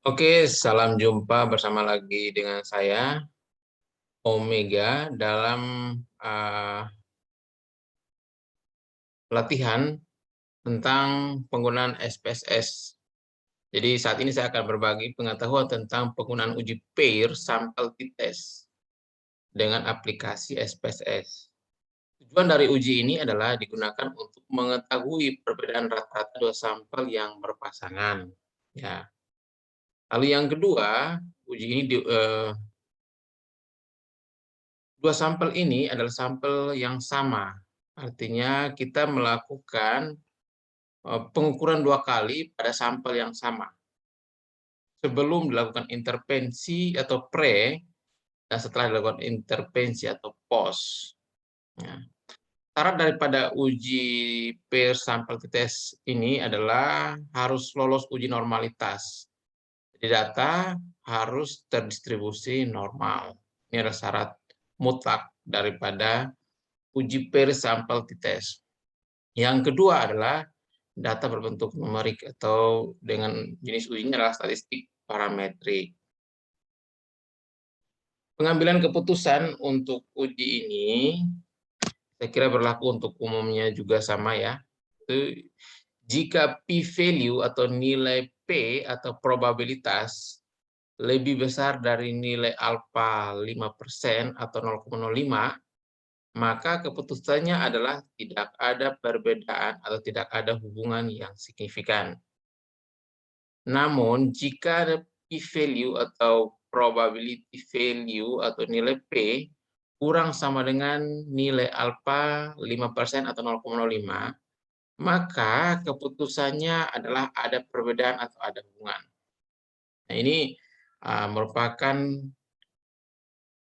Oke, salam jumpa bersama lagi dengan saya, Omega, dalam latihan tentang penggunaan SPSS. Jadi saat ini saya akan berbagi pengetahuan tentang penggunaan uji pair sampel t-test dengan aplikasi SPSS. Tujuan dari uji ini adalah digunakan untuk mengetahui perbedaan rata-rata dua sampel yang berpasangan. Ya. Lalu yang kedua, uji ini dua sampel ini adalah sampel yang sama. Artinya kita melakukan pengukuran 2 kali pada sampel yang sama. Sebelum dilakukan intervensi atau pre, dan setelah dilakukan intervensi atau post. Ya. Syarat daripada uji pair sampel t-test ini adalah harus lolos uji normalitas. Jadi data harus terdistribusi normal. Ini adalah syarat mutlak daripada uji pair sampel t-test. Yang kedua adalah data berbentuk numerik atau dengan jenis ujinya adalah statistik parametrik. Pengambilan keputusan untuk uji ini saya kira berlaku untuk umumnya juga sama ya. Jika p-value atau nilai P atau probabilitas lebih besar dari nilai alfa 5% atau 0,05, maka keputusannya adalah tidak ada perbedaan atau tidak ada hubungan yang signifikan. Namun, jika ada p-value atau probability value atau nilai P kurang sama dengan nilai alfa 5% atau 0,05, maka keputusannya adalah ada perbedaan atau ada hubungan. Nah, ini merupakan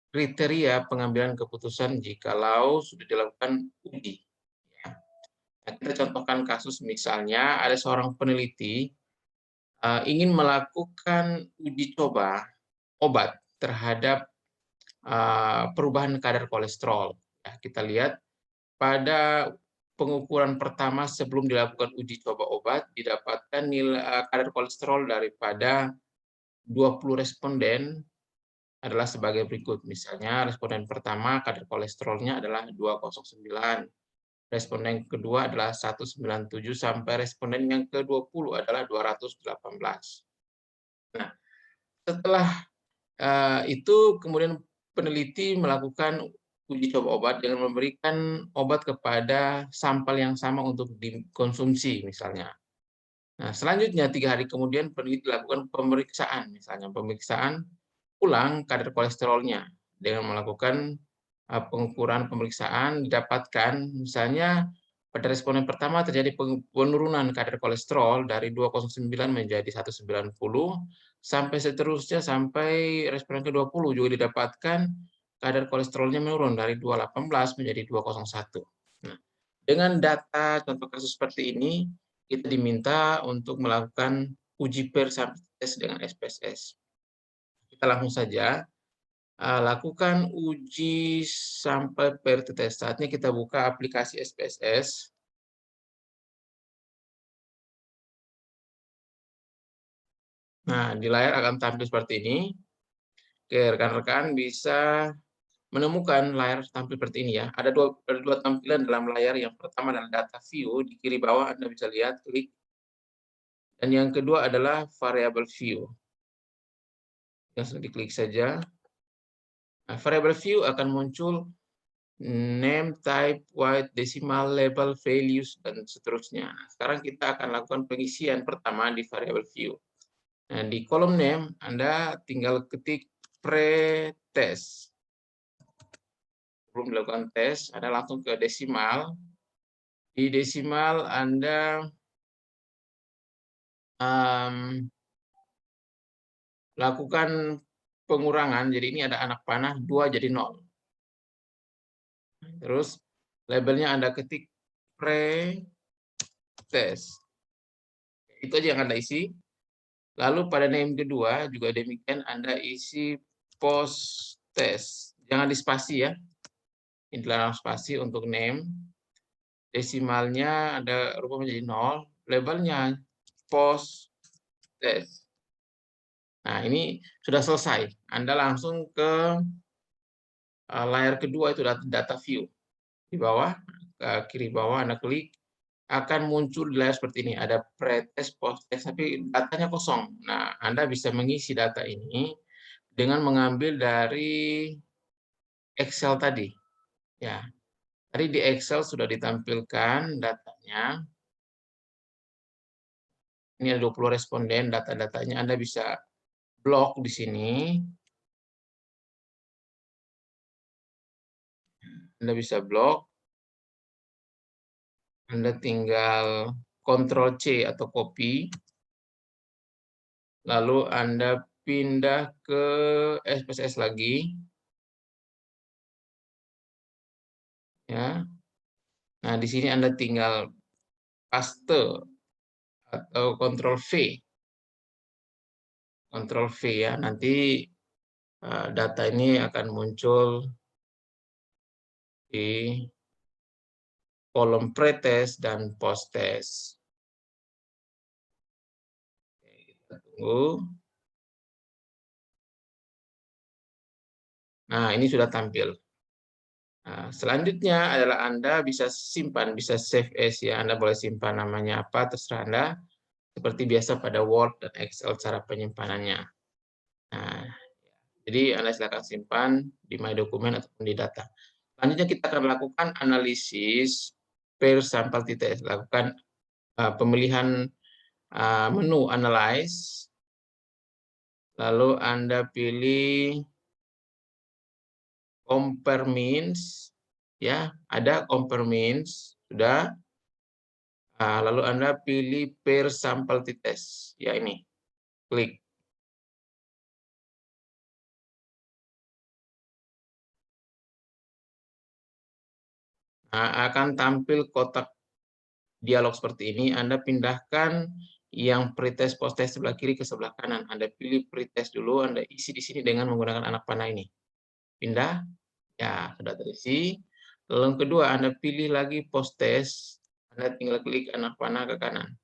kriteria pengambilan keputusan jikalau sudah dilakukan uji. Nah, kita contohkan kasus misalnya ada seorang peneliti ingin melakukan uji coba obat terhadap perubahan kadar kolesterol. Ya, kita lihat pada pengukuran pertama sebelum dilakukan uji coba obat didapatkan nilai kadar kolesterol daripada 20 responden adalah sebagai berikut. Misalnya responden pertama kadar kolesterolnya adalah 209. Responden kedua adalah 197 sampai responden yang ke-20 adalah 218. Nah, setelah itu kemudian peneliti melakukan uji coba obat dengan memberikan obat kepada sampel yang sama untuk dikonsumsi misalnya. Nah, selanjutnya 3 hari kemudian peneliti lakukan pemeriksaan, misalnya pemeriksaan ulang kadar kolesterolnya dengan melakukan pengukuran pemeriksaan didapatkan misalnya pada responden pertama terjadi penurunan kadar kolesterol dari 209 menjadi 190 sampai seterusnya sampai responden ke-20 juga didapatkan kadar kolesterolnya menurun dari 218 menjadi 201. Nah, dengan data contoh kasus seperti ini kita diminta untuk melakukan uji pair sampel test dengan SPSS. Kita langsung saja lakukan uji sampel pair t-test. Saatnya kita buka aplikasi SPSS. Nah, di layar akan tampil seperti ini. Oke, rekan-rekan bisa menemukan layar tampil seperti ini ya. Ada dua tampilan dalam layar. Yang pertama adalah data view, di kiri bawah Anda bisa lihat, klik. Dan yang kedua adalah variable view. Langsung diklik saja. Nah, variable view akan muncul name, type, white, decimal, label, values, dan seterusnya. Nah, sekarang kita akan lakukan pengisian pertama di variable view. Nah, di kolom name, Anda tinggal ketik pre-test. Sebelum dilakukan tes, Anda langsung ke desimal. Di desimal, Anda lakukan pengurangan, jadi ini ada anak panah, 2 jadi 0. Terus labelnya Anda ketik pre-test. Itu aja yang Anda isi. Lalu pada name kedua juga demikian Anda isi post-test. Jangan dispasi ya. Ini dilarang spasi untuk name. Desimalnya ada rubah menjadi 0. Labelnya post-test. Nah, ini sudah selesai. Anda langsung ke layar kedua, itu data view. Di bawah, kiri bawah Anda klik, akan muncul di layar seperti ini. Ada pretest, posttest, tapi datanya kosong. Nah, Anda bisa mengisi data ini dengan mengambil dari Excel tadi. Ya, tadi di Excel sudah ditampilkan datanya. Ini ada 20 responden, data-datanya Anda bisa blok di sini. Anda bisa blok. Anda tinggal Ctrl C atau copy. Lalu Anda pindah ke SPSS lagi. Ya. Nah, di sini Anda tinggal paste atau Ctrl V. Ctrl V ya. Nanti data ini akan muncul di kolom pretest dan posttest. Kita tunggu. Nah, ini sudah tampil. Nah, selanjutnya adalah Anda bisa simpan, bisa save as ya. Anda boleh simpan namanya apa, terserah Anda. Seperti biasa pada Word dan Excel cara penyimpanannya. Nah, jadi Anda silakan simpan di My Document ataupun di data. Selanjutnya kita akan melakukan analisis per sampel TTS. Lakukan pemilihan menu Analyze. Lalu Anda pilih Compare Means. Ya, ada Compare Means. Sudah. Lalu Anda pilih per sampel TTS. Ya, ini. Klik. Nah, akan tampil kotak dialog seperti ini. Anda pindahkan yang pretest posttest sebelah kiri ke sebelah kanan. Anda pilih pretest dulu, Anda isi di sini dengan menggunakan anak panah ini. Pindah, ya sudah terisi. Lalu yang kedua, Anda pilih lagi posttest, Anda tinggal klik anak panah ke kanan.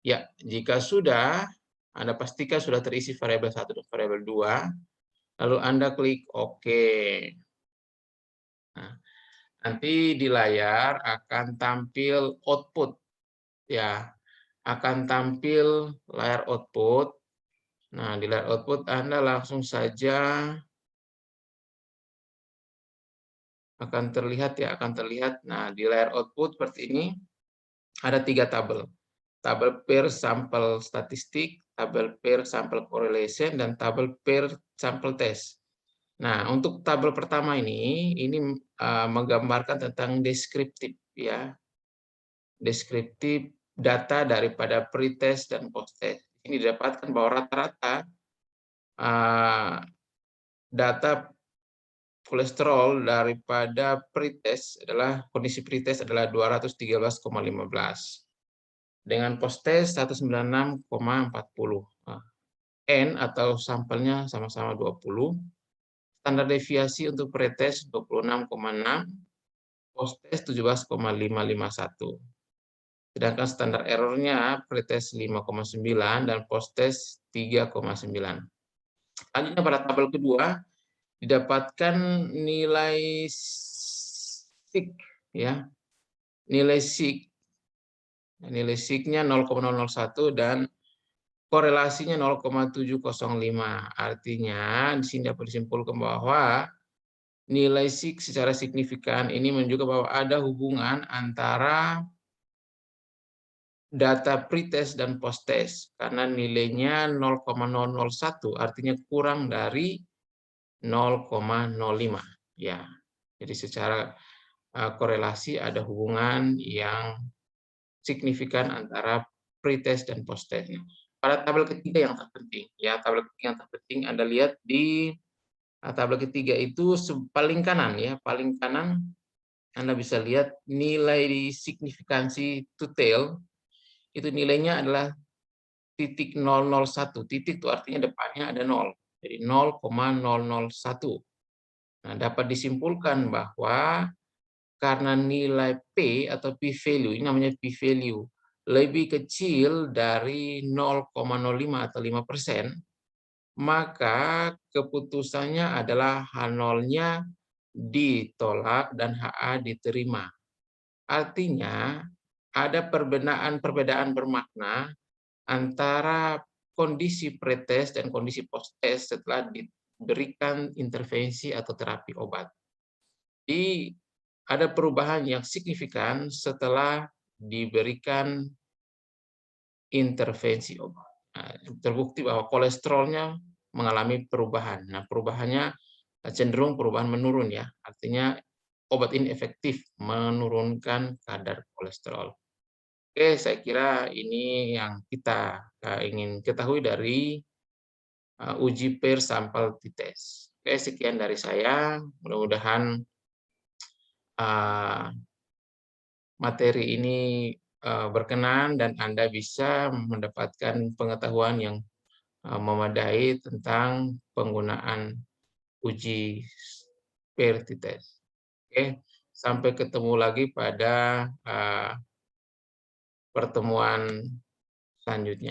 Ya, jika sudah, Anda pastikan sudah terisi variabel 1 dan variabel 2, lalu Anda klik OK. Nah, nanti di layar akan tampil output, ya, akan tampil layar output. Nah, di layar output Anda langsung saja akan terlihat ya, akan terlihat. Nah, di layar output seperti ini ada 3 tabel. Tabel per sampel statistik, tabel per sampel correlation, dan tabel per sampel test. Nah, untuk tabel pertama ini menggambarkan tentang deskriptif ya. Deskriptif data daripada pretest dan posttest. Ini didapatkan bahwa rata-rata data kolesterol daripada pretest adalah kondisi pretest adalah 213,15 dengan posttest 196,40. N atau sampelnya sama-sama 20. Standar deviasi untuk pretest 26,6, posttest 17,551. Sedangkan standar errornya pretest 5,9 dan posttest 3,9. Selanjutnya pada tabel kedua didapatkan nilai SIG ya. Nilai SIG-nya 0,001 dan korelasinya 0,705. Artinya di sini dapat disimpulkan bahwa nilai SIG secara signifikan ini menunjukkan bahwa ada hubungan antara data pretest dan posttest karena nilainya 0,001 artinya kurang dari 0,05 ya. Jadi secara korelasi ada hubungan yang signifikan antara pretest dan posttest. Pada tabel ketiga yang terpenting ya, tabel ketiga yang terpenting Anda lihat di tabel ketiga itu paling kanan ya, paling kanan Anda bisa lihat nilai di signifikansi to tail itu nilainya adalah titik 001. Titik itu artinya depannya ada 0. Jadi 0,001. Nah, dapat disimpulkan bahwa karena nilai P atau P value, ini namanya P value, lebih kecil dari 0,05 atau 5%, maka keputusannya adalah H0-nya ditolak dan HA diterima. Artinya, ada perbedaan bermakna antara kondisi pretest dan kondisi post-test setelah diberikan intervensi atau terapi obat. Jadi, ada perubahan yang signifikan setelah diberikan intervensi obat. Nah, terbukti bahwa kolesterolnya mengalami perubahan. Nah, perubahannya cenderung perubahan menurun ya. Artinya obat ini efektif menurunkan kadar kolesterol. Oke, saya kira ini yang kita ingin ketahui dari uji per sampel t-test. Oke, sekian dari saya. Mudah-mudahan materi ini berkenan dan Anda bisa mendapatkan pengetahuan yang memadai tentang penggunaan uji per t-test. Oke, sampai ketemu lagi pada pertemuan selanjutnya.